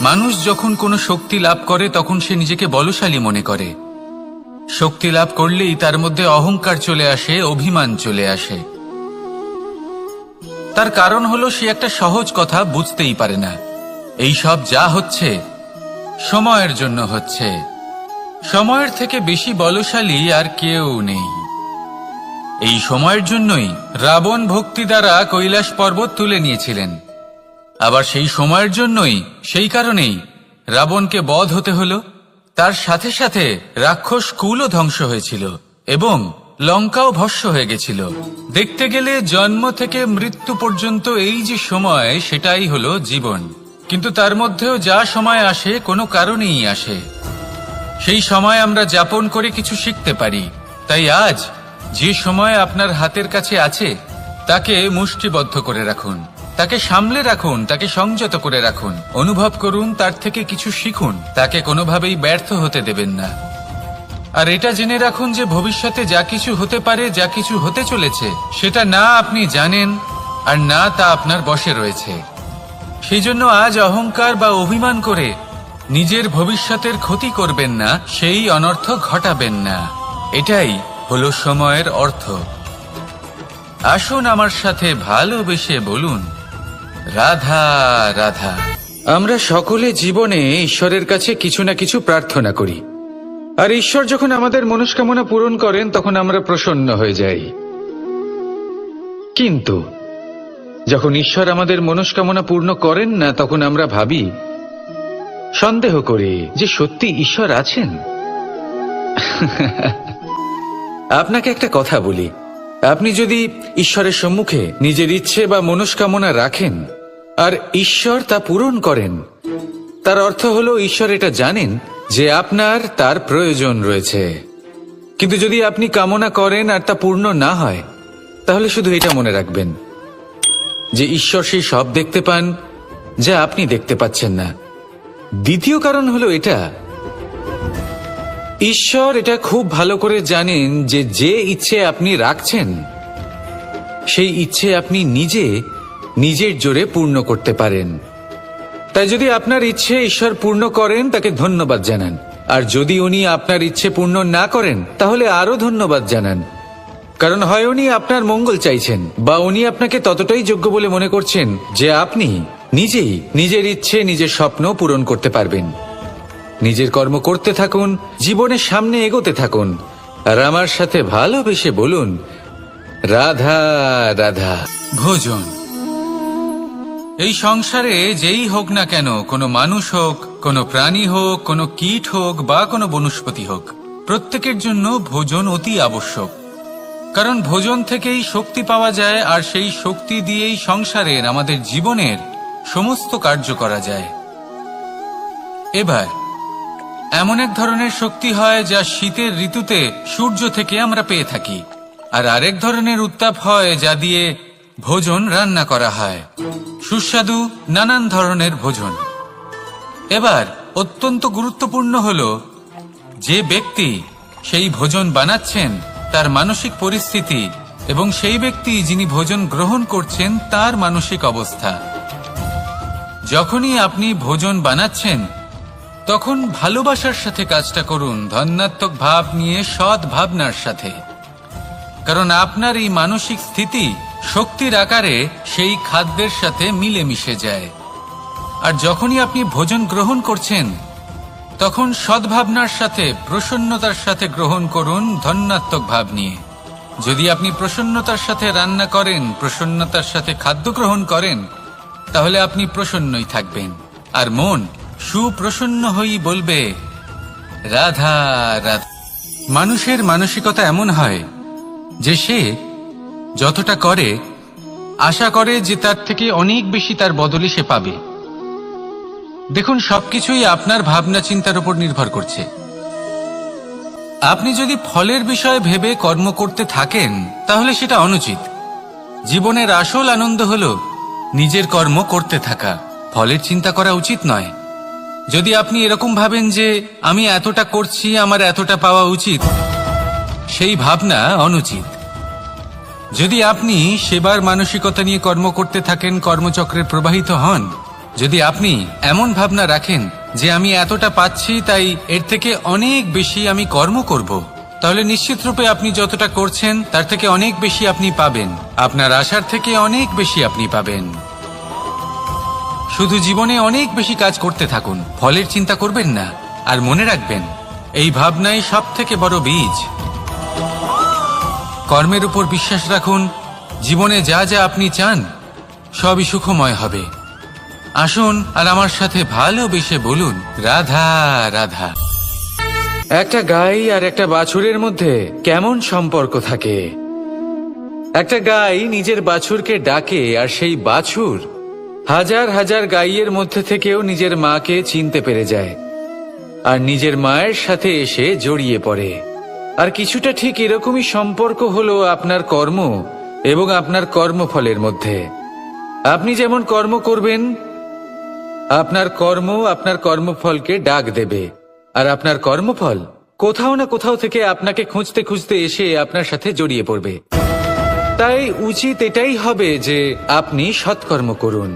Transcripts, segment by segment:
মানুষ যখন কোনো শক্তি লাভ করে তখন সে নিজেকে বলশালী মনে করে। শক্তি লাভ করলেই তার মধ্যে অহংকার চলে আসে, অভিমান চলে আসে। তার কারণ হলো সে একটা সহজ কথা বুঝতেই পারে না। এই সব যা হচ্ছে সময়ের জন্য হচ্ছে। সময়ের থেকে বেশি বলশালী আর কেউ নেই। এই সময়ের জন্যই রাবণ ভক্তি দ্বারা কৈলাস পর্বত তুলে নিয়েছিলেন। আবার সেই সময়ের জন্যই, সেই কারণেই রাবণকে বধ হতে হলো। তার সাথে সাথে রাক্ষস কুলও ধ্বংস হয়েছিল এবং লঙ্কাও ভস্ম হয়ে গেছিল। দেখতে গেলে জন্ম থেকে মৃত্যু পর্যন্ত এই যে সময়, সেটাই হলো জীবন। কিন্তু তার মধ্যেও যা সময় আসে কোনো কারণেই আসে। সেই সময় আমরা যাপন করে কিছু শিখতে পারি। তাই আজ যে সময় আপনার হাতের কাছে আছে তাকে মুষ্টিবদ্ধ করে রাখুন, তাকে সামলে রাখুন, তাকে সংযত করে রাখুন। অনুভব করুন, তার থেকে কিছু শিখুন, তাকে কোনোভাবেই ব্যর্থ হতে দেবেন না। আর এটা জেনে রাখুন যে ভবিষ্যতে যা কিছু হতে পারে, যা কিছু হতে চলেছে, সেটা না আপনি জানেন আর না তা আপনার বশে রয়েছে। সেই জন্য আজ অহংকার বা অভিমান করে নিজের ভবিষ্যতের ক্ষতি করবেন না, সেই অনর্থ ঘটাবেন না। এটাই হলো সময়ের অর্থ। আসুন আমার সাথে ভালোবেসে বলুন, রাধা রাধা। আমরা সকলে জীবনে ঈশ্বরের কাছে কিছু না কিছু প্রার্থনা করি, আর ঈশ্বর যখন আমাদের মনস্কামনা পূরণ করেন তখন আমরা প্রসন্ন হয়ে যাই। কিন্তু যখন ঈশ্বর আমাদের মনস্কামনা পূর্ণ করেন না, তখন আমরা ভাবি, সন্দেহ করি যে সত্যি ঈশ্বর আছেন। আপনাকে একটা কথা বলি, আপনি যদি ঈশ্বরের সম্মুখে নিজের ইচ্ছে বা মনস্কামনা রাখেন আর ঈশ্বর তা পূরণ করেন, তার অর্থ হলো ঈশ্বর এটা জানেন যে আপনার তার প্রয়োজন রয়েছে। কিন্তু যদি আপনি কামনা করেন আর তা পূর্ণ না হয়, তাহলে শুধু এটা মনে রাখবেন যে ঈশ্বর সেই সব দেখতে পান যা আপনি দেখতে পাচ্ছেন না। দ্বিতীয় কারণ হলো এটা, ঈশ্বর এটা খুব ভালো করে জানেন যে যে ইচ্ছে আপনি রাখছেন সেই ইচ্ছে আপনি নিজের জোরে পূর্ণ করতে পারেন। তাই যদি আপনার ইচ্ছে ঈশ্বর পূর্ণ করেন, তাকে ধন্যবাদ জানান। আর যদি উনি আপনার ইচ্ছে পূর্ণ না করেন, তাহলে আরো ধন্যবাদ জানান। কারণ হয় উনি আপনার মঙ্গল চাইছেন, বা উনি আপনাকে ততটাই যোগ্য বলে মনে করছেন যে আপনি নিজেই নিজের ইচ্ছে, নিজের স্বপ্ন পূরণ করতে পারবেন। নিজের কর্ম করতে থাকুন, জীবনের সামনে এগোতে থাকুন, আর আমার সাথে ভালোবেসে বলুন, রাধা রাধা। ভোজন। এই সংসারে যেই হোক না কেন, কোনো মানুষ হোক, কোনো প্রাণী হোক, কোনো কীট হোক বা কোনো বনস্পতি হোক, প্রত্যেকের জন্য ভোজন অতি আবশ্যক। কারণ ভোজন থেকেই শক্তি পাওয়া যায়, আর সেই শক্তি দিয়েই সংসারের, আমাদের জীবনের সমস্ত কার্য করা যায়। এবার এমন এক ধরনের শক্তি হয় যা শীতের ঋতুতে সূর্য থেকে আমরা পেয়ে থাকি, আর আরেক ধরনের উত্তাপ হয় যা দিয়ে ভোজন রান্না করা হয়, সুস্বাদু নানান ধরনের ভোজন। এবার অত্যন্ত গুরুত্বপূর্ণ হলো যে ব্যক্তি সেই ভোজন বানাচ্ছেন তার মানসিক পরিস্থিতি, এবং সেই ব্যক্তি যিনি ভোজন গ্রহণ করছেন তার মানসিক অবস্থা। যখনই আপনি ভোজন বানাচ্ছেন তখন ভালোবাসার সাথে কাজটা করুন, ধন্যাত্মক ভাব নিয়ে, সৎ ভাবনার সাথে। কারণ আপনার এই মানসিক স্থিতি শক্তির আকারে সেই খাদ্যের সাথে মিলেমিশে যায়। আর যখনই আপনি ভোজন গ্রহণ করছেন তখন সদ্ভাবনার সাথে, প্রসন্নতার সাথে গ্রহণ করুন, ধন্যাত্মক ভাব নিয়ে। যদি আপনি প্রসন্নতার সাথে রান্না করেন, প্রসন্নতার সাথে খাদ্য গ্রহণ করেন, তাহলে আপনি প্রসন্নই থাকবেন, আর মন সুপ্রসন্ন হয়েই বলবে, রাধা রাধা। মানুষের মানসিকতা এমন হয় যে সে যতটা করে আশা করে যে তার থেকে অনেক বেশি তার বদলে সে পাবে। দেখুন, সবকিছুই আপনার ভাবনা চিন্তার উপর নির্ভর করছে। আপনি যদি ফলের বিষয়ে ভেবে কর্ম করতে থাকেন তাহলে সেটা অনুচিত। জীবনের আসল আনন্দ হলো নিজের কর্ম করতে থাকা, ফলের চিন্তা করা উচিত নয়। যদি আপনি এরকম ভাবেন যে আমি এতটা করছি, আমার এতটা পাওয়া উচিত, সেই ভাবনা অনুচিত। যদি আপনি সেবার মানসিকতা নিয়ে কর্ম করতে থাকেন, কর্মচক্রে প্রবাহিত হন, যদি আপনি এমন ভাবনা রাখেন যে আমি এতটা পাচ্ছি তাই এর থেকে অনেক বেশি আমি কর্ম করব, তাহলে নিশ্চিত রূপে আপনি যতটা করছেন তার থেকে অনেক বেশি আপনি পাবেন। আপনার আশার থেকে অনেক বেশি আপনি পাবেন। শুধু জীবনে অনেক বেশি কাজ করতে থাকুন, ফলের চিন্তা করবেন না। আর মনে রাখবেন, এই ভাবনাই সব থেকে বড় বীজ। কর্মের উপর বিশ্বাস রাখুন। জীবনে যা যা আপনি চান সবই সুখময় হবে। আসুন আর আমার সাথে ভালোবেসে বলুন, রাধা রাধা। একটা গাই আর একটা বাছুরের মধ্যে কেমন সম্পর্ক থাকে? একটা গাই নিজের বাছুরকে ডাকে, আর সেই বাছুর হাজার হাজার গাইয়ের মধ্যে থেকেও নিজের মাকে চিনতে পেরে যায় আর নিজের মায়ের সাথে এসে জড়িয়ে পড়ে। আর কিছুটা ঠিক এরকমই সম্পর্ক হলো আপনার কর্ম এবং আপনার কর্মফলের মধ্যে। আপনি যেমন কর্ম করবেন, আপনার কর্ম আপনার কর্মফলকে ডাক দেবে, আর আপনার কর্মফল কোথাও না কোথাও থেকে আপনাকে খুঁজতে খুঁজতে এসে আপনার সাথে জড়িয়ে পড়বে। তাই উচিত এটাই হবে যে আপনি সৎকর্ম করুন,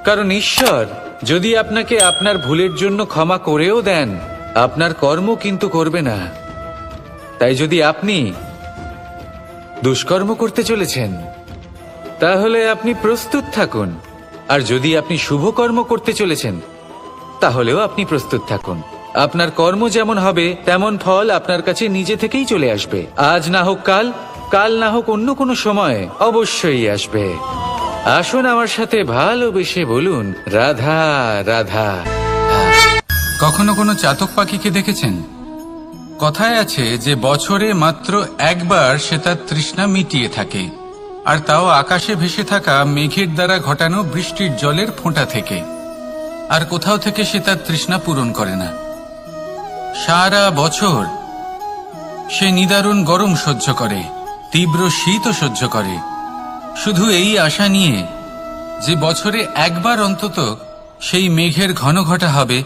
কারণ ঈশ্বর যদি আপনাকে আপনার ভুলের জন্য ক্ষমা করেও দেন, আপনার কর্ম কিন্তু করবে না। তাই যদি আপনি দুষ্কর্ম করতে চলেছেন তাহলে আপনি প্রস্তুত থাকুন, আর যদি আপনি শুভ কর্ম করতে চলেছেন তাহলেও আপনি প্রস্তুত থাকুন। আপনার কর্ম যেমন হবে তেমন ফল আপনার কাছে নিজে থেকেই চলে আসবে। আজ না হোক কাল, কাল না হোক অন্য কোনো সময় অবশ্যই আসবে। আসুন আমার সাথে ভালোবেসে বলুন, রাধা রাধা। কখনো কোনো চাতক পাখিকে দেখেছেন? কথায় আছে যে বছরে মাত্র একবার সে তার তৃষ্ণা মিটিয়ে থাকে, আর তাও আকাশে ভেসে থাকা মেঘের দ্বারা ঘটানো বৃষ্টির জলের ফোঁটা থেকে। আর কোথাও থেকে সে তার তৃষ্ণা পূরণ করে না। সারা বছর সে নিদারুণ গরম সহ্য করে, তীব্র শীতও সহ্য করে, শুধু এই আশা নিয়ে যে বছরে একবার অন্তত সেই মেঘের ঘন ঘটা হবে,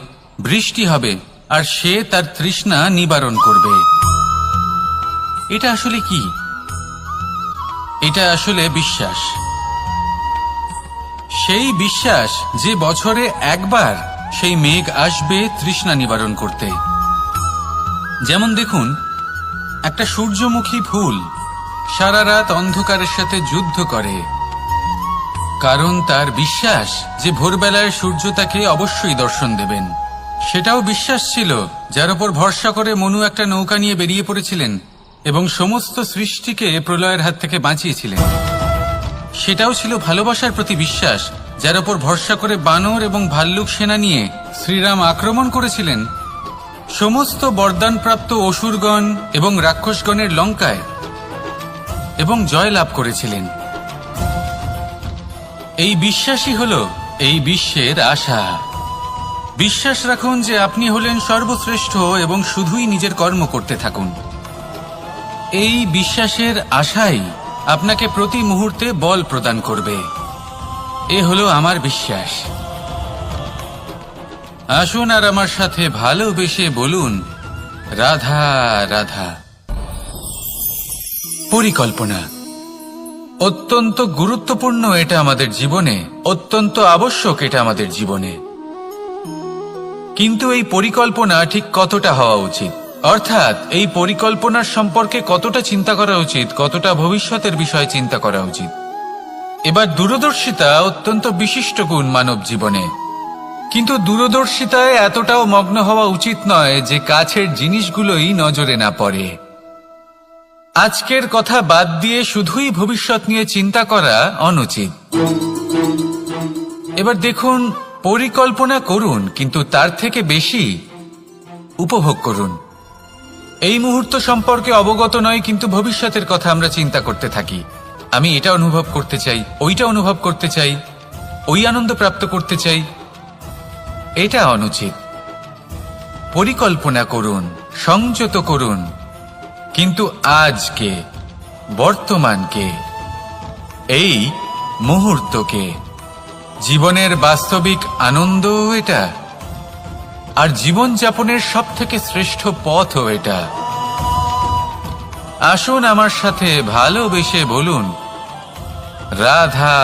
বৃষ্টি হবে, আর সে তার তৃষ্ণা নিবারণ করবে। এটা আসলে কি? এটা আসলে বিশ্বাস। সেই বিশ্বাস যে বছরে একবার সেই মেঘ আসবে তৃষ্ণা নিবারণ করতে। যেমন দেখুন, একটা সূর্যমুখী ফুল সারা রাত অন্ধকারের সাথে যুদ্ধ করে, কারণ তার বিশ্বাস যে ভোরবেলায় সূর্য তাকে অবশ্যই দর্শন দেবেন। সেটাও বিশ্বাস ছিল যার উপর ভরসা করে মনু একটা নৌকা নিয়ে বেরিয়ে পড়েছিলেন এবং সমস্ত সৃষ্টিকে প্রলয়ের হাত থেকে বাঁচিয়েছিলেন। সেটাও ছিল ভালোবাসার প্রতি বিশ্বাস যার উপর ভরসা করে বানর এবং ভাল্লুক সেনা নিয়ে শ্রীরাম আক্রমণ করেছিলেন সমস্ত বরদানপ্রাপ্ত অসুরগণ এবং রাক্ষসগণের লঙ্কায় এবং জয় লাভ করেছিলেন। এই বিশ্বাসই হল এই বিশ্বের আশা। বিশ্বাস রাখুন যে আপনি হলেন সর্বশ্রেষ্ঠ এবং শুধুই নিজের কর্ম করতে থাকুন। এই বিশ্বাসের আশাই আপনাকে প্রতি মুহূর্তে বল প্রদান করবে। এ হলো আমার বিশ্বাস। আসুন আর আমার সাথে ভালোবেসে বলুন, রাধা রাধা। পরিকল্পনা অত্যন্ত গুরুত্বপূর্ণ, এটা আমাদের জীবনে অত্যন্ত আবশ্যক, এটা আমাদের জীবনে। কিন্তু এই পরিকল্পনা ঠিক কতটা হওয়া উচিত, অর্থাৎ এই পরিকল্পনার সম্পর্কে কতটা চিন্তা করা উচিত, কতটা ভবিষ্যতের বিষয়ে চিন্তা করা উচিত। এবার দূরদর্শিতা অত্যন্ত বিশিষ্ট গুণ মানব জীবনে, কিন্তু দূরদর্শিতায় এতটাও মগ্ন হওয়া উচিত নয় যে কাছের জিনিসগুলোই নজরে না পড়ে। আজকের কথা বাদ দিয়ে শুধুই ভবিষ্যৎ নিয়ে চিন্তা করা অনুচিত। এবার দেখুন, পরিকল্পনা করুন কিন্তু তার থেকে বেশি উপভোগ করুন। এই মুহূর্ত সম্পর্কে অবগত নয়, কিন্তু ভবিষ্যতের কথা আমরা চিন্তা করতে থাকি। আমি এটা অনুভব করতে চাই, ওইটা অনুভব করতে চাই, ওই আনন্দ প্রাপ্ত করতে চাই। এটা অনুচিত। পরিকল্পনা করুন, সংযত করুন, কিন্তু আজকে, বর্তমানকে, এই মুহূর্তকে। জীবনের বাস্তবিক আনন্দ এটা, আর জীবনযাপনের সব থেকে শ্রেষ্ঠ পথও এটা। আসুন আমার সাথে ভালোবেসে বলুন, রাধা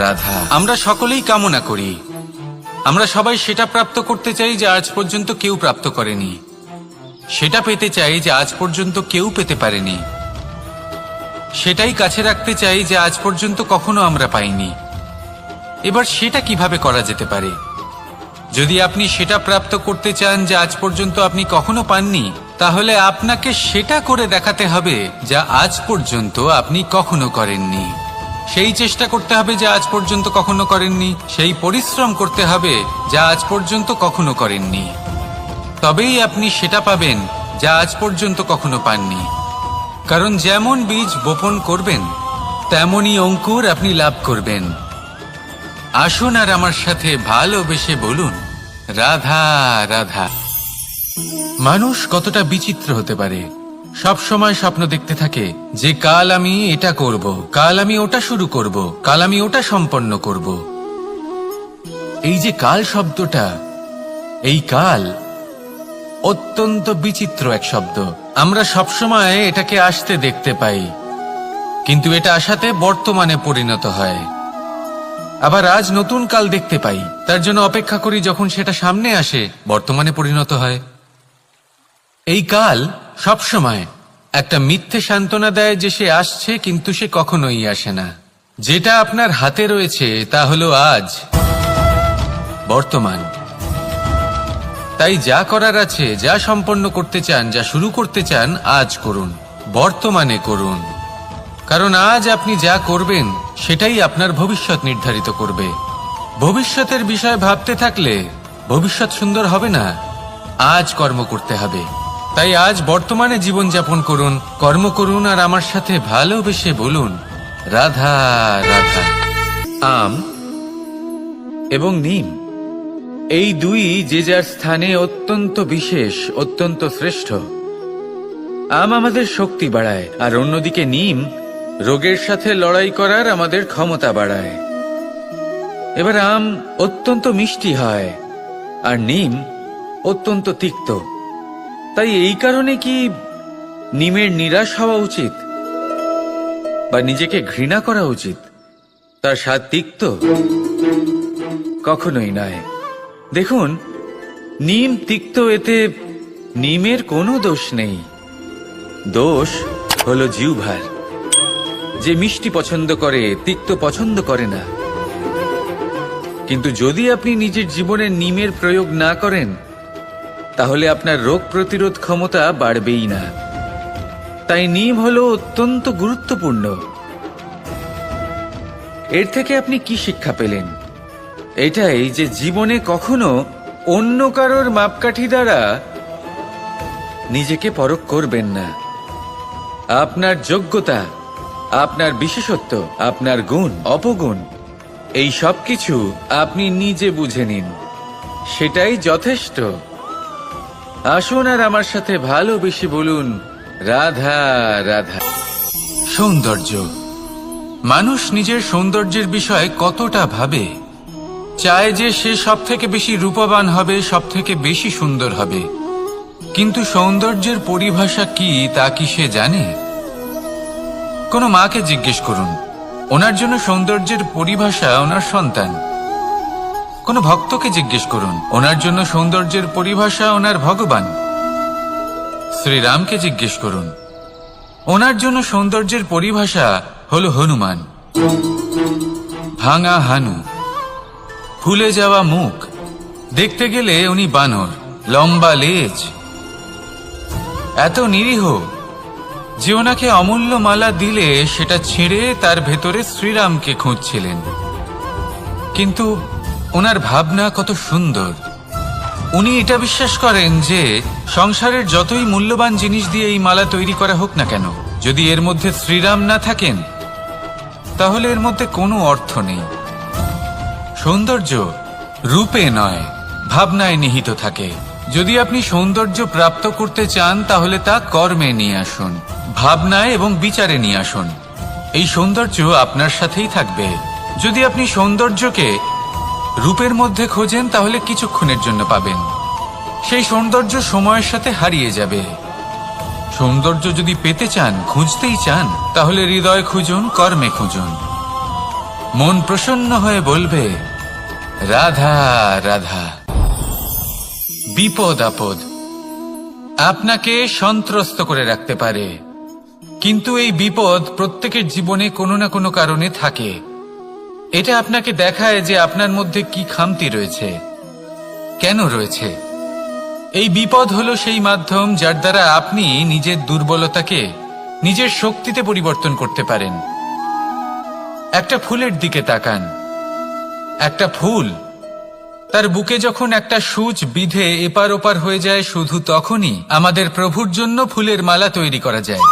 রাধা। আমরা সকলেই কামনা করি আমরা সবাই সেটা প্রাপ্ত করতে চাই যা আজ পর্যন্ত কেউ প্রাপ্ত করেনি, সেটা পেতে চাই যা আজ পর্যন্ত কেউ পেতে পারেনি, সেটাই কাছে রাখতে চাই যা আজ পর্যন্ত কখনো আমরা পাইনি। এবার সেটা কিভাবে করা যেতে পারে? যদি আপনি সেটা প্রাপ্ত করতে চান যা আজ পর্যন্ত আপনি কখনো পাননি, তাহলে আপনাকে সেটা করে দেখাতে হবে যা আজ পর্যন্ত আপনি কখনো করেননি। সেই চেষ্টা করতে হবে যা আজ পর্যন্ত কখনো করেননি, সেই পরিশ্রম করতে হবে যা আজ পর্যন্ত কখনো করেননি। তবেই আপনি সেটা পাবেন যা আজ পর্যন্ত কখনো পাননি। কারণ যেমন বীজ বপন করবেন তেমনই অঙ্কুর আপনি লাভ করবেন। আসুন আর আমার সাথে ভালোবেসে বলুন, রাধা রাধা। মানুষ কতটা বিচিত্র হতে পারে। সব সময় স্বপ্ন দেখতে থাকে যে কাল আমি এটা করব, কাল আমি ওটা শুরু করব, কাল আমি ওটা সম্পন্ন করব। এই যে কাল শব্দটা, এই কাল অত্যন্ত বিচিত্র এক শব্দ। আমরা সবসময় এটাকে আসতে দেখতে পাই, কিন্তু এটা আসাতে বর্তমানে পরিণত হয়। আবার আজ নতুন কাল দেখতে পাই, তার জন্য অপেক্ষা করি যখন সেটা সামনে আসে বর্তমানে পরিণত হয়। এই কাল সবসময় একটা মিথ্যে সান্ত্বনা দেয় যে সে আসছে, কিন্তু সে কখনোই আসে না। যেটা আপনার হাতে রয়েছে তা হলো আজ, বর্তমান। তাই যা করার আছে, যা সম্পন্ন করতে চান, যা শুরু করতে চান, আজ করুন, বর্তমানে করুন। কারণ আজ আপনি যা করবেন সেটাই আপনার ভবিষ্যৎ নির্ধারিত করবে। ভবিষ্যতের বিষয় ভাবতে থাকলে ভবিষ্যৎ সুন্দর হবে না। আজ কর্ম করতে হবে। তাই আজ বর্তমানে জীবনযাপন করুন, কর্ম করুন, আর আমার সাথে ভালোবেসে বলুন, রাধা রাধা। আম এবং নিম, এই দুই যে যার স্থানে অত্যন্ত বিশেষ, অত্যন্ত শ্রেষ্ঠ। আম আমাদের শক্তি বাড়ায়, আর অন্যদিকে নিম রোগের সাথে লড়াই করার আমাদের ক্ষমতা বাড়ায়। এবার আম অত্যন্ত মিষ্টি হয় আর নিম অত্যন্ত তিক্ত। তাই এই কারণে কি নিমের নিরাশ হওয়া উচিত বা নিজেকে ঘৃণা করা উচিত? তার স্বাদ তিক্ত? কখনোই নয়। দেখুন, নিম তিক্ত, এতে নিমের কোনো দোষ নেই। দোষ হলো জিহ্বার, যে মিষ্টি পছন্দ করে, তিক্ত পছন্দ করে না। কিন্তু যদি আপনি নিজের জীবনে নিমের প্রয়োগ না করেন, তাহলে আপনার রোগ প্রতিরোধ ক্ষমতা বাড়বেই না। তাই নিম হলো অত্যন্ত গুরুত্বপূর্ণ। এর থেকে আপনি কি শিক্ষা পেলেন? এটাই যে জীবনে কখনো অন্য কারোর মাপকাঠি দ্বারা নিজেকে পরখ করবেন না। আপনার যোগ্যতা, আপনার বিশেষত্ব, আপনার গুণ, অপগুণ, এই সব কিছু আপনি নিজে বুঝে নিন, সেটাই যথেষ্ট। আসুন আর আমার সাথে ভালোবেসে বলুন, রাধা রাধা। সৌন্দর্য। মানুষ নিজের সৌন্দর্যের বিষয়ে কতটা ভাবে, চায় যে সে সব থেকে বেশি রূপবান হবে, সব থেকে বেশি সুন্দর হবে। কিন্তু সৌন্দর্যের পরিভাষা কি তা কি সে জানে? কোনো মাকে জিজ্ঞেস করুন, ওনার জন্য সৌন্দর্যের পরিভাষা ওনার সন্তান। কোনো ভক্তকে জিজ্ঞেস করুন, ওনার জন্য সৌন্দর্যের পরিভাষা ওনার ভগবান। শ্রীরামকে জিজ্ঞেস করুন, ওনার জন্য সৌন্দর্যের পরিভাষা হলো হনুমান। ভাঙা হানু, ফুলে যাওয়া মুখ, দেখতে গেলে উনি বানর, লম্বা লেজ, এত নিরীহ যে ওনাকে অমূল্য মালা দিলে সেটা ছিঁড়ে তার ভেতরে শ্রীরামকে খুঁজছিলেন। কিন্তু ওনার ভাবনা কত সুন্দর। উনি এটা বিশ্বাস করেন যে সংসারের যতই মূল্যবান জিনিস দিয়ে এই মালা তৈরি করা হোক না কেন, যদি এর মধ্যে শ্রীরাম না থাকেন তাহলে এর মধ্যে কোনো অর্থ নেই। সৌন্দর্য রূপে নয়, ভাবনায় নিহিত থাকে। যদি আপনি সৌন্দর্য প্রাপ্ত করতে চান তাহলে তা কর্মে নিয়ে আসুন, ভাবনায় এবং বিচারে নিয়ে আসুন। এই সৌন্দর্য আপনার সাথেই থাকবে। যদি আপনি সৌন্দর্যকে রূপের মধ্যে খোঁজেন তাহলে কিছুক্ষণের জন্য পাবেন, সেই সৌন্দর্য সময়ের সাথে হারিয়ে যাবে। সৌন্দর্য যদি পেতে চান, খুঁজতেই চান, তাহলে হৃদয় খুঁজুন, কর্মে খুঁজুন। মন প্রসন্ন হয়ে বলবে, রাধা রাধা। বিপদ আপদ আপনাকে সন্ত্রস্ত করে রাখতে পারে, কিন্তু এই বিপদ প্রত্যেকের জীবনে কোনো না কোনো কারণে থাকে। এটা আপনাকে দেখায় যে আপনার মধ্যে কি খামতি রয়েছে, কেন রয়েছে। এই বিপদ হলো সেই মাধ্যম যার দ্বারা আপনি নিজের দুর্বলতাকে নিজের শক্তিতে পরিবর্তন করতে পারেন। একটা ফুলের দিকে তাকান। একটা ফুল, তার বুকে যখন একটা সূচ বিধে এপার ওপার হয়ে যায়, শুধু তখনই আমাদের প্রভুর জন্য ফুলের মালা তৈরি করা যায়।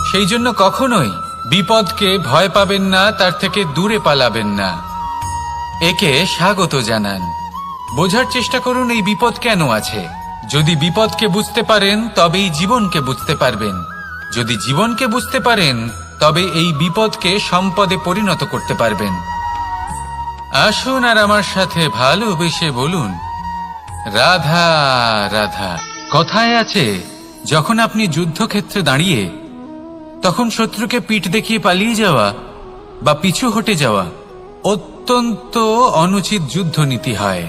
সেই জন্য কখনোই বিপদকে ভয় পাবেন না, তার থেকে দূরে পালাবেন না, একে স্বাগত জানান। বোঝার চেষ্টা করুন এই বিপদ কেন আছে। যদি বিপদকে বুঝতে পারেন তবেই জীবনকে বুঝতে পারবেন। যদি জীবনকে বুঝতে পারেন তবে এই বিপদকে সম্পদে পরিণত করতে পারবেন। আসুন আর আমার সাথে ভালোবেসে বলুন, রাধা রাধা। কথায় আছে, যখন আপনি যুদ্ধক্ষেত্রে দাঁড়িয়ে তখন শত্রুকে পিঠ দেখিয়ে পালিয়ে যাওয়া বা পিছু হটে যাওয়া অত্যন্ত অনুচিত যুদ্ধনীতি হয়।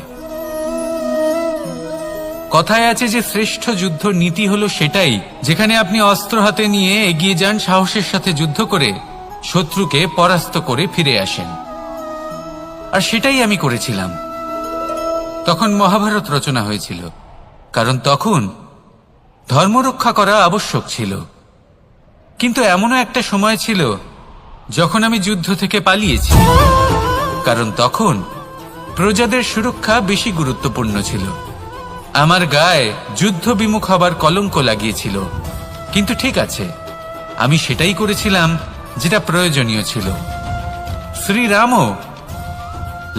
কথায় আছে যে শ্রেষ্ঠ যুদ্ধ নীতি হলো সেটাই যেখানে আপনি অস্ত্র হাতে নিয়ে এগিয়ে যান, সাহসের সাথে যুদ্ধ করে শত্রুকে পরাস্ত করে ফিরে আসেন। আর সেটাই আমি করেছিলাম। তখন মহাভারত রচনা হয়েছিল, কারণ তখন ধর্মরক্ষা করা আবশ্যক ছিল। কিন্তু এমনও একটা সময় ছিল যখন আমি যুদ্ধ থেকে পালিয়েছি, কারণ তখন প্রজাদের সুরক্ষা বেশি গুরুত্বপূর্ণ ছিল। আমার গায়ে যুদ্ধ বিমুখ হবার কলঙ্ক লাগিয়েছিল, কিন্তু ঠিক আছে, আমি সেটাই করেছিলাম যেটা প্রয়োজনীয় ছিল। শ্রীরামও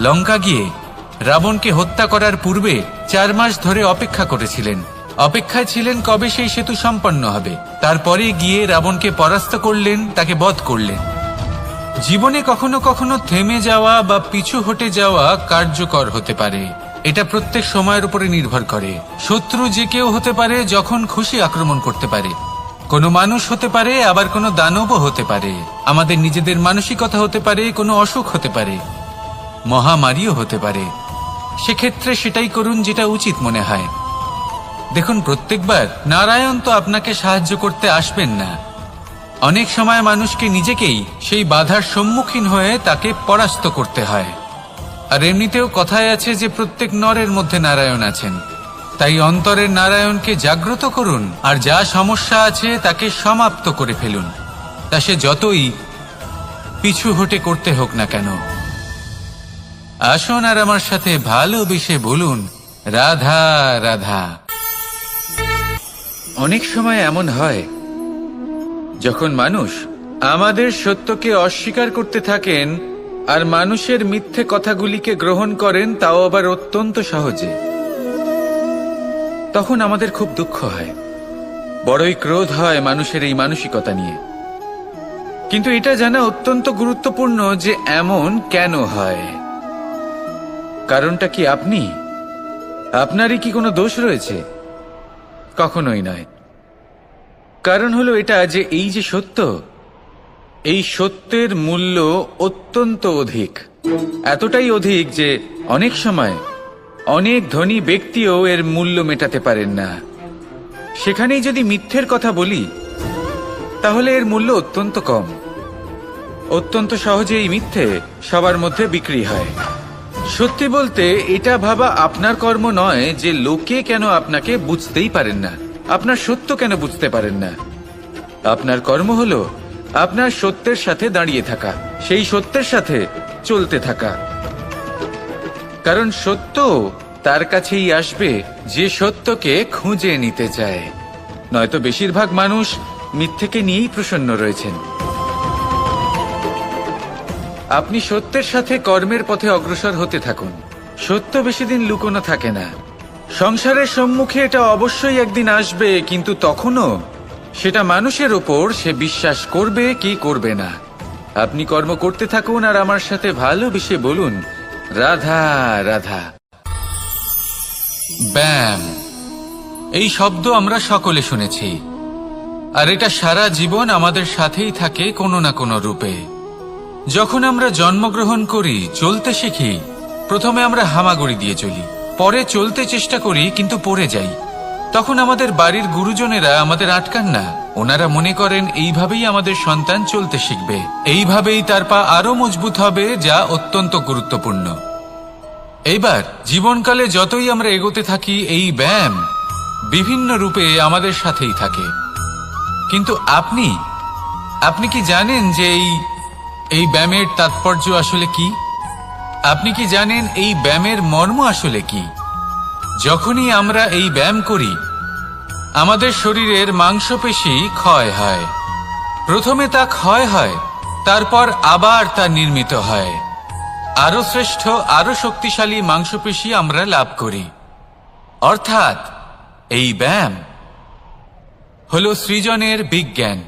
লঙ্কা গিয়ে রাবণকে হত্যা করার পূর্বে 4 মাস ধরে অপেক্ষা করেছিলেন। অপেক্ষায় ছিলেন কবে সেই সেতু সম্পন্ন হবে। তারপরে গিয়ে রাবণকে পরাস্ত করলেন, তাকে বধ করলেন। জীবনে কখনো কখনো থেমে যাওয়া বা পিছু হটে যাওয়া কার্যকর হতে পারে। এটা প্রত্যেক সময়ের উপরে নির্ভর করে। শত্রু যে কেউ হতে পারে, যখন খুশি আক্রমণ করতে পারে। কোনো মানুষ হতে পারে, আবার কোনো দানবও হতে পারে। আমাদের নিজেদের মানসিকতা হতে পারে, কোনো অসুখ হতে পারে, মহামারীও হতে পারে। সেক্ষেত্রে সেটাই করুন যেটা উচিত মনে হয়। দেখুন, প্রত্যেকবার নারায়ণ তো আপনাকে সাহায্য করতে আসবেন না। অনেক সময় মানুষকে নিজেকেই সেই বাধার সম্মুখীন হয়ে তাকে পরাস্ত করতে হয়। আর এমনিতেও কথায় আছে যে প্রত্যেক নরের মধ্যে নারায়ণ আছেন। তাই অন্তরের নারায়ণকে জাগ্রত করুন, আর যা সমস্যা আছে তাকে সমাপ্ত করে ফেলুন, তা সে যতই পিছু হটে করতে হোক না কেন। আসুন আর আমার সাথে ভালোবেসে বলুন, রাধা রাধা। অনেক সময় এমন হয় যখন মানুষ আমাদের সত্যকে অস্বীকার করতে থাকেন আর মানুষের মিথ্যে কথাগুলিকে গ্রহণ করেন, তাও আবার অত্যন্ত সহজে। তখন আমাদের খুব দুঃখ হয়, বড়ই ক্রোধ হয় মানুষের এই মানসিকতা নিয়ে। কিন্তু এটা জানা অত্যন্ত গুরুত্বপূর্ণ যে এমন কেন হয়। কারণটা কি আপনারই কি কোনো দোষ রয়েছে? কখনোই নয়। কারণ হলো এটা যে এই যে সত্য, এই সত্যের মূল্য অত্যন্ত অধিক। এতটাই অধিক যে অনেক সময় অনেক ধনী ব্যক্তিও এর মূল্য মেটাতে পারেন না। সেখানেই যদি মিথ্যের কথা বলি, তাহলে এর মূল্য অত্যন্ত কম। অত্যন্ত সহজে এই মিথ্যে সবার মধ্যে বিক্রি হয়। সত্যি বলতে এটা ভাবা আপনার কর্ম নয় যে লোকে কেন আপনাকে বুঝতেই পারেন না, আপনার সত্য কেন বুঝতে পারেন না। আপনার কর্ম হলো আপনার সত্যের সাথে দাঁড়িয়ে থাকা, সেই সত্যের সাথে চলতে থাকা। কারণ সত্য তার কাছেই আসবে যে সত্যকে খুঁজে নিতে চায়। নয়তো বেশিরভাগ মানুষ মিথ্যেকে নিয়েই প্রসন্ন রয়েছেন। আপনি সত্যের সাথে কর্মের পথে অগ্রসর হতে থাকুন। সত্য বেশি দিন লুকোনো থাকে না। সংসারের সম্মুখে এটা অবশ্যই একদিন আসবে, কিন্তু তখনও সেটা মানুষের ওপর সে বিশ্বাস করবে কি করবে না। আপনি কর্ম করতে থাকুন আর আমার সাথে ভালোবেসে বলুন, রাধা রাধা। ব্যায়াম, এই শব্দ আমরা সকলে শুনেছি, আর এটা সারা জীবন আমাদের সাথেই থাকে কোনো না কোনো রূপে। যখন আমরা জন্মগ্রহণ করি, চলতে শিখি, প্রথমে আমরা হামাগুড়ি দিয়ে চলি, পরে চলতে চেষ্টা করি কিন্তু পড়ে যাই। তখন আমাদের বাড়ির গুরুজনেরা আমাদের আটকান না। ওনারা মনে করেন এইভাবেই আমাদের সন্তান চলতে শিখবে, এইভাবেই তার পা আরো মজবুত হবে, যা অত্যন্ত গুরুত্বপূর্ণ। এইবার জীবনকালে যতই আমরা এগোতে থাকি, এই ব্যায়াম বিভিন্ন রূপে আমাদের সাথেই থাকে। কিন্তু আপনি কি জানেন যে এই ব্যায়ামের তাৎপর্য আসলে কি? আপনি কি জানেন এই ব্যায়ামের মর্ম আসলে কি? যখনই আমরা এই ব্যায়াম করি, আমাদের শরীরের মাংসপেশি ক্ষয় হয়। প্রথমে তা ক্ষয় হয়, তারপর আবার তা নির্মিত হয়। আরো শ্রেষ্ঠ, আরো শক্তিশালী মাংসপেশি আমরা লাভ করি। অর্থাৎ এই ব্যায়াম হলো সৃজনের বিজ্ঞান।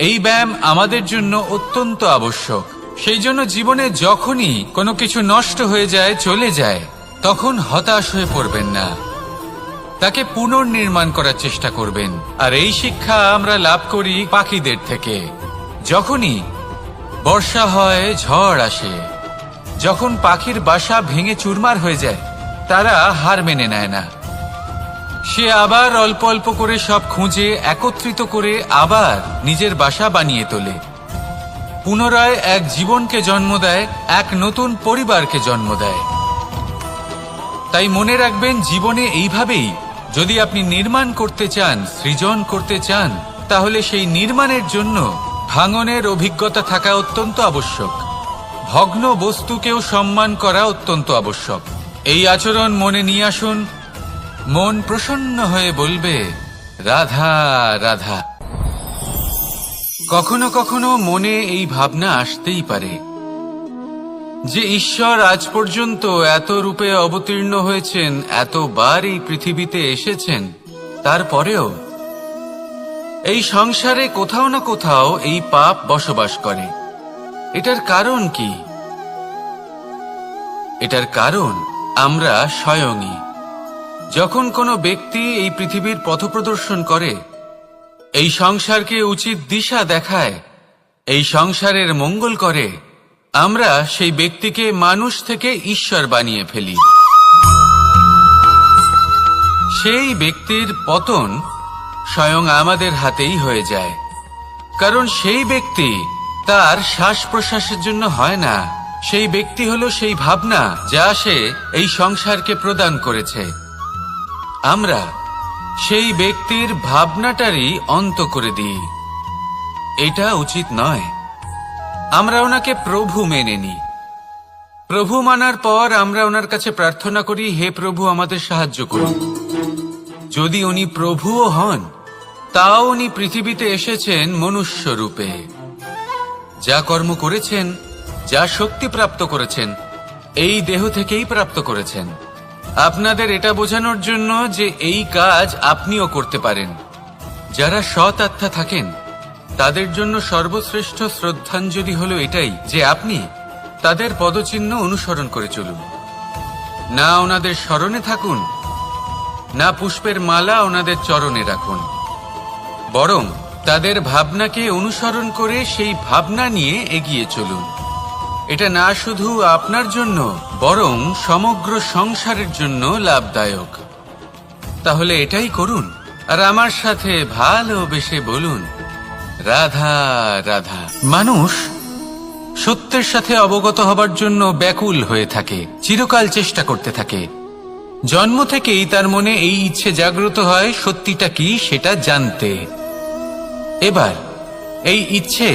এই ব্যায়াম আমাদের জন্য অত্যন্ত আবশ্যক। সেই জন্য জীবনে যখনই কোনো কিছু নষ্ট হয়ে যায়, চলে যায়, তখন হতাশ হয়ে পড়বেন না, তাকে পুনর্নির্মাণ করার চেষ্টা করবেন। আর এই শিক্ষা আমরা লাভ করি পাখিদের থেকে। যখনই বর্ষা হয়, ঝড় আসে, যখন পাখির বাসা ভেঙে চুরমার হয়ে যায়, তারা হার মেনে নেয় না। সে আবার অল্প অল্প করে সব খুঁজে একত্রিত করে আবার নিজের বাসা বানিয়ে তোলে, পুনরায় এক জীবনকে জন্ম দেয়, এক নতুন পরিবারকে জন্ম দেয়। তাই মনে রাখবেন, জীবনে এইভাবেই যদি আপনি নির্মাণ করতে চান, সৃজন করতে চান, তাহলে সেই নির্মাণের জন্য ভাঙনের অভিজ্ঞতা থাকা অত্যন্ত আবশ্যক। ভগ্ন বস্তুকেও সম্মান করা অত্যন্ত আবশ্যক। এই আচরণ মনে নিয়ে আসুন, মন প্রসন্ন হয়ে বলবে রাধা রাধা। কখনো কখনো মনে এই ভাবনা আসতেই পারে যে ঈশ্বর আজ পর্যন্ত এত রূপে অবতীর্ণ হয়েছেন, এতবার এই পৃথিবীতে এসেছেন, তারপরেও এই সংসারে কোথাও না কোথাও এই পাপ বসবাস করে। এটার কারণ কি? এটার কারণ আমরা স্বয়ংই। যখন কোনো ব্যক্তি এই পৃথিবীর পথপ্রদর্শন করে, এই সংসারকে উচিত দিশা দেখায়, এই সংসারের মঙ্গল করে, আমরা সেই ব্যক্তিকে মানুষ থেকে ঈশ্বর বানিয়ে ফেলি। সেই ব্যক্তির পতন স্বয়ং আমাদের হাতেই হয়ে যায়। কারণ সেই ব্যক্তি তার শ্বাস প্রশ্বাসের জন্য হয় না, সেই ব্যক্তি হলো সেই ভাবনা যা সে এই সংসারকে প্রদান করেছে। আমরা সেই ব্যক্তির ভাবনাটারই অন্ত করে দিই। এটা উচিত নয়। আমরা ওনাকে প্রভু মেনে নিই। প্রভু মানার পর আমরা ওনার কাছে প্রার্থনা করি, হে প্রভু, আমাদের সাহায্য করুন। যদি উনি প্রভুও হন, তাও উনি পৃথিবীতে এসেছেন মনুষ্য রূপে। যা কর্ম করেছেন, যা শক্তি প্রাপ্ত করেছেন, এই দেহ থেকেই প্রাপ্ত করেছেন। আপনাদের এটা বোঝানোর জন্য যে এই কাজ আপনিও করতে পারেন। যারা সৎ আত্মা থাকেন, তাদের জন্য সর্বশ্রেষ্ঠ শ্রদ্ধাঞ্জলি হলো এটাই যে আপনি তাদের পদচিহ্ন অনুসরণ করে চলুন। না ওনাদের স্মরণে থাকুন, না পুষ্পের মালা ওনাদের চরণে রাখুন, বরং তাদের ভাবনাকে অনুসরণ করে সেই ভাবনা নিয়ে এগিয়ে চলুন। এটা না শুধু আপনার জন্য, বরং সমগ্র সংসারের জন্য লাভদায়ক। তাহলে এটাই করুন, আর আমার সাথে ভালোবেসে বলুন রাধা রাধা। মানুষ সত্যের সাথে অবগত হবার জন্য ব্যাকুল হয়ে থাকে, চিরকাল চেষ্টা করতে থাকে। জন্ম থেকেই তার মনে এই ইচ্ছে জাগ্রত হয় সত্যিটা কি সেটা জানতে। এবার এই ইচ্ছে,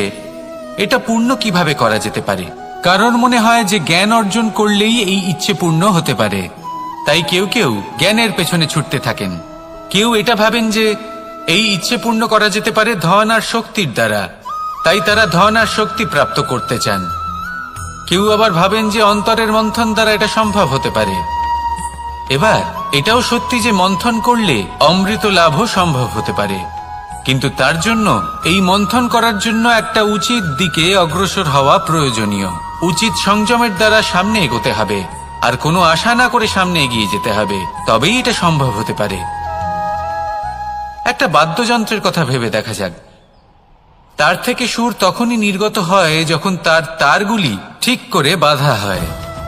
এটা পূর্ণ কিভাবে করা যেতে পারে? কারণ মনে হয় যে জ্ঞান অর্জন করলেই এই ইচ্ছে পূর্ণ হতে পারে। তাই কেউ কেউ জ্ঞানের পেছনে ছুটতে থাকেন। কেউ এটা ভাবেন যে এই ইচ্ছে পূর্ণ করা যেতে পারে ধন আর শক্তির দ্বারা, তাই তারা ধন আর শক্তি প্রাপ্ত করতে চান। কেউ আবার ভাবেন যে অন্তরের মন্থন দ্বারা এটা সম্ভব হতে পারে। এবার এটাও সত্যি যে মন্থন করলে অমৃত লাভও সম্ভব হতে পারে, কিন্তু তার জন্য এই মন্থন করার জন্য একটা উচিত দিকে অগ্রসর হওয়া প্রয়োজনীয়। উচিত সংযমের দ্বারা সামনে এগোতে হবে, আর কোনো আশা না করে সামনে এগিয়ে যেতে হবে, তবেই এটা সম্ভব হতে পারে। একটা বাদ্যযন্ত্রের কথা ভেবে দেখা যাক। তার থেকে সুর তখনই নির্গত হয় যখন তার তারগুলি ঠিক করে বাঁধা হয়।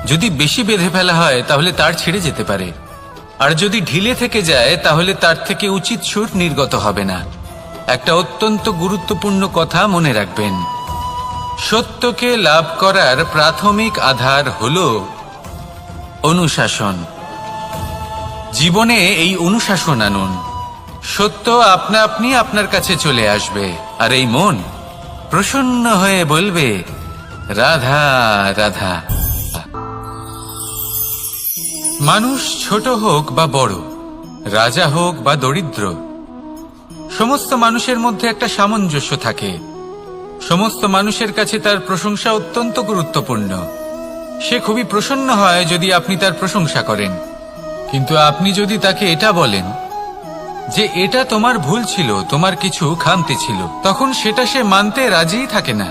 যদি বেশি বেঁধে ফেলা হয় তাহলে তার ছেড়ে যেতে পারে, আর যদি ঢিলে থেকে যায় তাহলে তার থেকে উচিত সুর নির্গত হবে না। একটা অত্যন্ত গুরুত্বপূর্ণ কথা মনে রাখবেন, সত্যকে লাভ করার প্রাথমিক আধার হল অনুশাসন। জীবনে এই অনুশাসন আনুন, সত্য আপনা আপনি আপনার কাছে চলে আসবে, আর এই মন প্রসন্ন হয়ে বলবে রাধা রাধা। মানুষ ছোট হোক বা বড়, রাজা হোক বা দরিদ্র, সমস্ত মানুষের মধ্যে একটা সামঞ্জস্য থাকে। সমস্ত মানুষের কাছে তার প্রশংসা অত্যন্ত গুরুত্বপূর্ণ। সে খুবই প্রসন্ন হয় যদি আপনি তার প্রশংসা করেন, কিন্তু আপনি যদি তাকে এটা বলেন যে এটা তোমার ভুল ছিল, তোমার কিছু খামতি ছিল, তখন সেটা সে মানতে রাজিই থাকে না।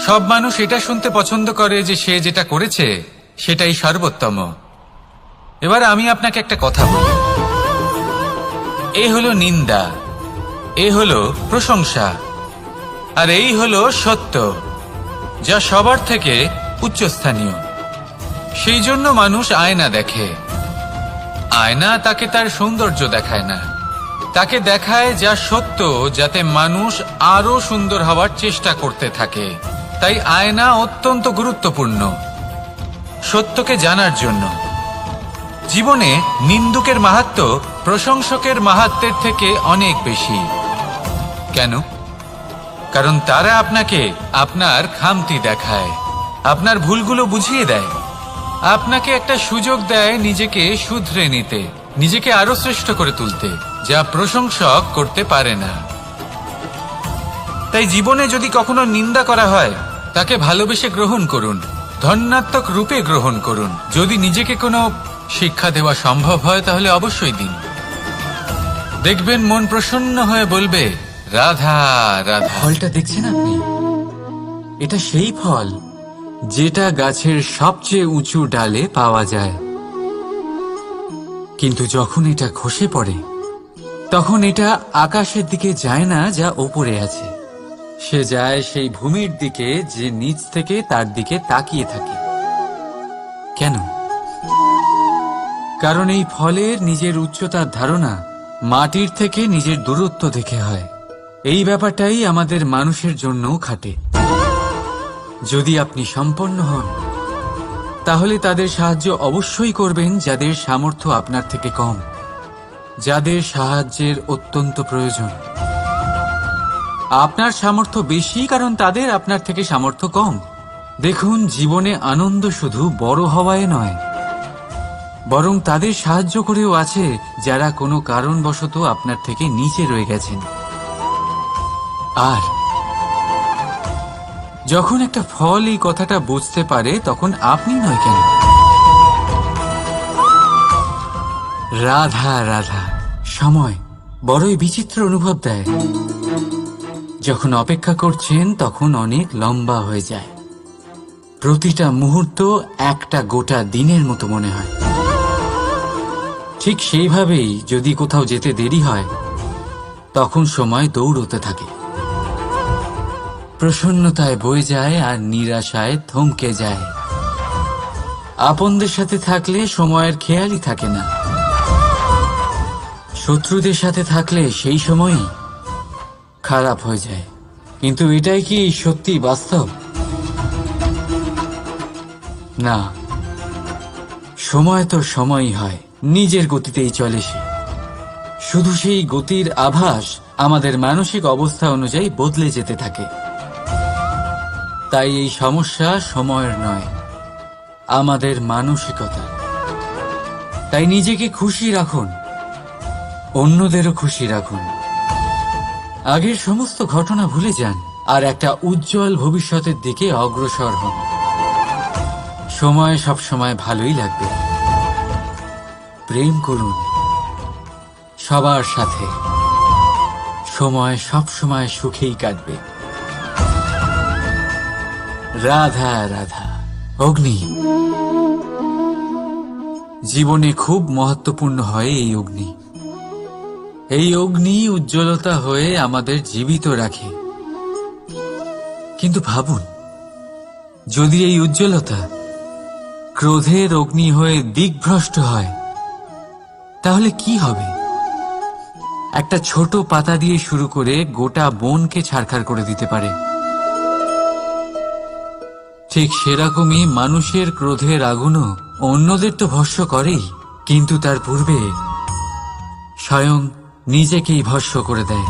সব মানুষ এটা শুনতে পছন্দ করে যে সে যেটা করেছে সেটাই সর্বোত্তম। এবার আমি আপনাকে একটা কথা বলি, এ হলো নিন্দা, এ হলো প্রশংসা, আর এই হলো সত্য, যা সবার থেকে উচ্চস্থানীয়। সেই জন্য মানুষ আয়না দেখে। আয়না তাকে তার সৌন্দর্য দেখায় না, তাকে দেখায় যা সত্য, যাতে মানুষ আরো সুন্দর হওয়ার চেষ্টা করতে থাকে। তাই আয়না অত্যন্ত গুরুত্বপূর্ণ সত্যকে জানার জন্য। জীবনে নিন্দুকের মাহাত্ম্য প্রশংসকের মাহাত্ম্যের থেকে অনেক বেশি। কেন? কারণ তারা আপনাকে আপনার খামতি দেখায়, আপনার ভুলগুলো বুঝিয়ে দেয়, আপনাকে একটা সুযোগ দেয় নিজেকে শুধরে নিতে, নিজেকে আরো শ্রেষ্ঠ করে তুলতে, যা প্রশংসক করতে পারে না। তাই জীবনে যদি কখনো নিন্দা করা হয়, তাকে ভালোবেসে গ্রহণ করুন, ধন্যাত্মক রূপে গ্রহণ করুন। যদি নিজেকে কোনো শিক্ষা দেওয়া সম্ভব হয় তাহলে অবশ্যই দিন। দেখবেন মন প্রসন্ন হয়ে বলবে রাধা রাধা। ফলটা দেখছেন আপনি? এটা সেই ফল যেটা গাছের সবচেয়ে উঁচু ডালে পাওয়া যায়, কিন্তু যখন এটা খসে পড়ে তখন এটা আকাশের দিকে যায় না যা ওপরে আছে, সে যায় সেই ভূমির দিকে যে নিচ থেকে তার দিকে তাকিয়ে থাকে। কেন? কারণ এই ফলের নিজের উচ্চতার ধারণা মাটির থেকে নিজের দূরত্ব দেখে হয়। এই ব্যাপারটাই আমাদের মানুষের জন্যও খাটে। যদি আপনি সম্পন্ন হন তাহলে তাদের সাহায্য অবশ্যই করবেন যাদের সামর্থ্য আপনার থেকে কম, যাদের সাহায্যের অত্যন্ত প্রয়োজন। আপনার সামর্থ্য বেশি কারণ তাদের আপনার থেকে সামর্থ্য কম। দেখুন, জীবনে আনন্দ শুধু বড় হওয়ায় নয়, বরং তাদের সাহায্য করেও আছে যারা কোনো কারণবশত আপনার থেকে নিচে রয়ে গেছেন। আর যখন একটা ফল এই কথাটা বুঝতে পারে তখন আপনি নয় কেন? রাধা রাধা। সময় বড়ই বিচিত্র অনুভব দেয়। যখন অপেক্ষা করছেন তখন অনেক লম্বা হয়ে যায়। প্রতিটা মুহূর্ত একটা গোটা দিনের মতো মনে হয়। ঠিক সেইভাবেই যদি কোথাও যেতে দেরি হয় তখন সময় দৌড়তে থাকে, প্রসন্নতায় বয়ে যায় আর নিরাশায় থমকে যায়। আপনদের সাথে থাকলে সময়ের খেয়ালই থাকে না, শত্রুদের সাথে থাকলে সেই সময়ই খারাপ হয়ে যায়। কিন্তু এটাই কি সত্যি বাস্তব? না, সময় তো সময়ই হয়, নিজের গতিতেই চলে সে। শুধু সেই গতির আভাস আমাদের মানসিক অবস্থা অনুযায়ী বদলে যেতে থাকে। তাই এই সমস্যা সময়ের নয়, আমাদের মানসিকতা। তাই নিজেকে খুশি রাখুন, অন্যদেরও খুশি রাখুন। আগের সমস্ত ঘটনা ভুলে যান আর একটা উজ্জ্বল ভবিষ্যতের দিকে অগ্রসর হন। সময় সবসময় ভালোই লাগবে। প্রেম করুন সবার সাথে, সময় সবসময় সুখেই কাটবে। রাধা রাধা। অগ্নি জীবনে খুব মহত্বপূর্ণ হয়। এই অগ্নি, এই অগ্নি উজ্জ্বলতা হয়ে আমাদের জীবিত রাখে। কিন্তু ভাবুন, যদি এই উজ্জ্বলতা ক্রোধের অগ্নি হয়ে দিকভ্রষ্ট হয়, তাহলে কি হবে? একটা ছোট পাতা দিয়ে শুরু করে গোটা বনকে ছারখার করে দিতে পারে। ঠিক সেরকমই মানুষের ক্রোধের আগুনও অন্যদের তো ভস্ম করেই, কিন্তু তার পূর্বে স্বয়ং নিজেকেই ভস্ম করে দেয়।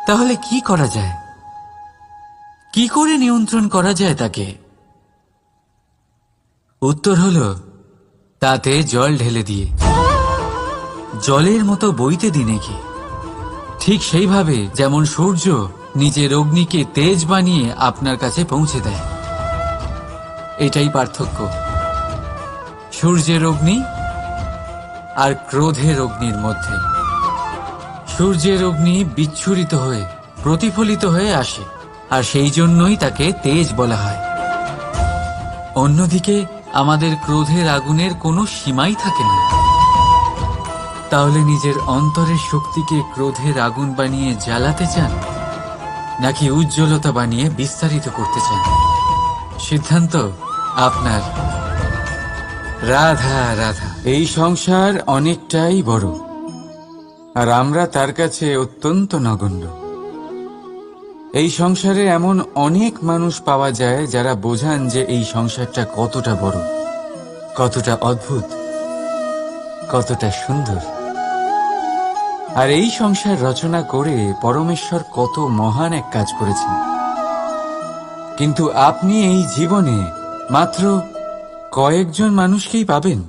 তাহলে কি করা যায়? কি করে নিয়ন্ত্রণ করা যায় তাকে? উত্তর হলো, তাতে জল ঢেলে দিয়ে, জলের মতো বইতে দিনে কি। ঠিক সেইভাবে যেমন সূর্য নিজের অগ্নিকে তেজ বানিয়ে আপনার কাছে পৌঁছে দেয়। এটাই পার্থক্য সূর্যের অগ্নি আর ক্রোধের অগ্নির মধ্যে। সূর্যের অগ্নি বিচ্ছুরিত হয়ে প্রতিফলিত হয়ে আসে, আর সেই জন্যই তাকে তেজ বলা হয়। অন্যদিকে আমাদের ক্রোধের আগুনের কোনো সীমাই থাকে না। তাহলে নিজের অন্তরের শক্তিকে ক্রোধের আগুন বানিয়ে জ্বালাতে চান, নাকি উজ্জ্বলতা বানিয়ে বিস্তারিত করতে চান? সিদ্ধান্ত আপনার। রাধা রাধা। এই সংসার অনেকটাই বড়, আর আমরা তার কাছে অত্যন্ত নগণ্য। এই সংসারে এমন অনেক মানুষ পাওয়া যায় যারা বোঝান যে এই সংসারটা কতটা বড়, কতটা অদ্ভুত, কতটা সুন্দর। আর এই সংসার রচনা করে পরমেশ্বর কত মহান এক কাজ করেছেন। কিন্তু আপনি এই জীবনে মাত্র কয়েকজন মানুষকেই পাবেন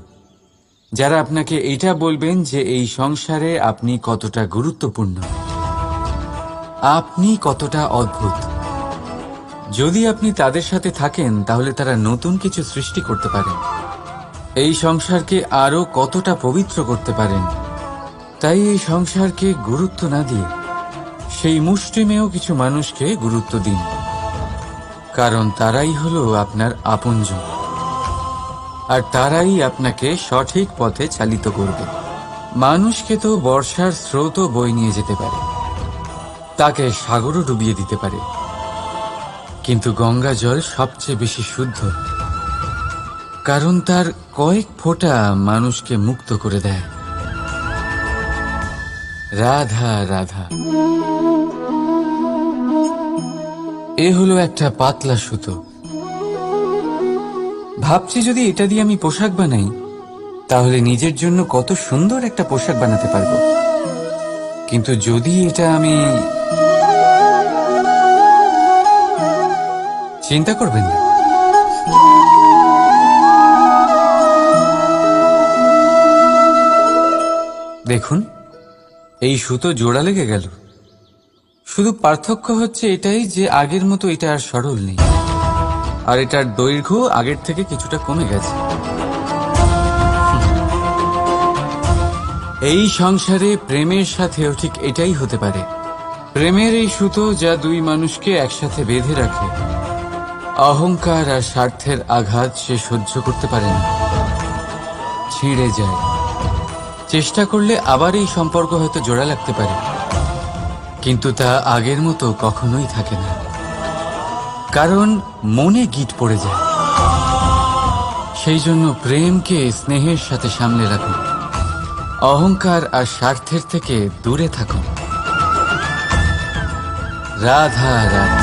যারা আপনাকে এটা বলবেন যে এই সংসারে আপনি কতটা গুরুত্বপূর্ণ, আপনি কতটা অদ্ভুত। যদি আপনি তাদের সাথে থাকেন তাহলে তারা নতুন কিছু সৃষ্টি করতে পারেন, এই সংসারকে আরো কতটা পবিত্র করতে পারেন। তাই এই সংসারকে গুরুত্ব না দিয়ে সেই মুষ্টিমেয় কিছু মানুষকে গুরুত্ব দিন, কারণ তারাই হলো আপনার আপনজন, আর তারাই আপনাকে সঠিক পথে চালিত করবে। মানুষকে তো বর্ষার স্রোতও বয়ে নিয়ে যেতে পারে, তাকে সাগরও ডুবিয়ে দিতে পারে, কিন্তু গঙ্গা জল সবচেয়ে বেশি শুদ্ধ, কারণ তার কয়েক ফোঁটা মানুষকে মুক্ত করে দেয়। রাধা রাধা। এ হলো একটা পাতলা সুতো। ভাবছি যদি এটা দিয়ে আমি পোশাক বানাই তাহলে নিজের জন্য কত সুন্দর একটা পোশাক বানাতে পারবো। কিন্তু যদি এটা আমি... চিন্তা করবেন না, দেখুন এই সুতো জোড়া লেগে গেল। শুধু পার্থক্য হচ্ছে এটাই যে আগের মতো এটা আর সরল নেই, আর এটার দৈর্ঘ্য আগের থেকে কিছুটা কমে গেছে। এই সংসারে প্রেমের সাথেও ঠিক এটাই হতে পারে। প্রেমের এই সুতো যা দুই মানুষকে একসাথে বেঁধে রাখে, অহংকার আর স্বার্থের আঘাত সে সহ্য করতে পারে না, ছিঁড়ে যায়। চেষ্টা করলে আবার এই সম্পর্ক হয়তো জোড়া লাগতে পারে, কিন্তু তা আগের মতো কখনোই থাকে না, কারণ মনে গিট পড়ে যায়। সেই জন্য প্রেমকে স্নেহের সাথে সামলে রাখুন, অহংকার আর স্বার্থের থেকে দূরে থাকুন। রাধা রাধা।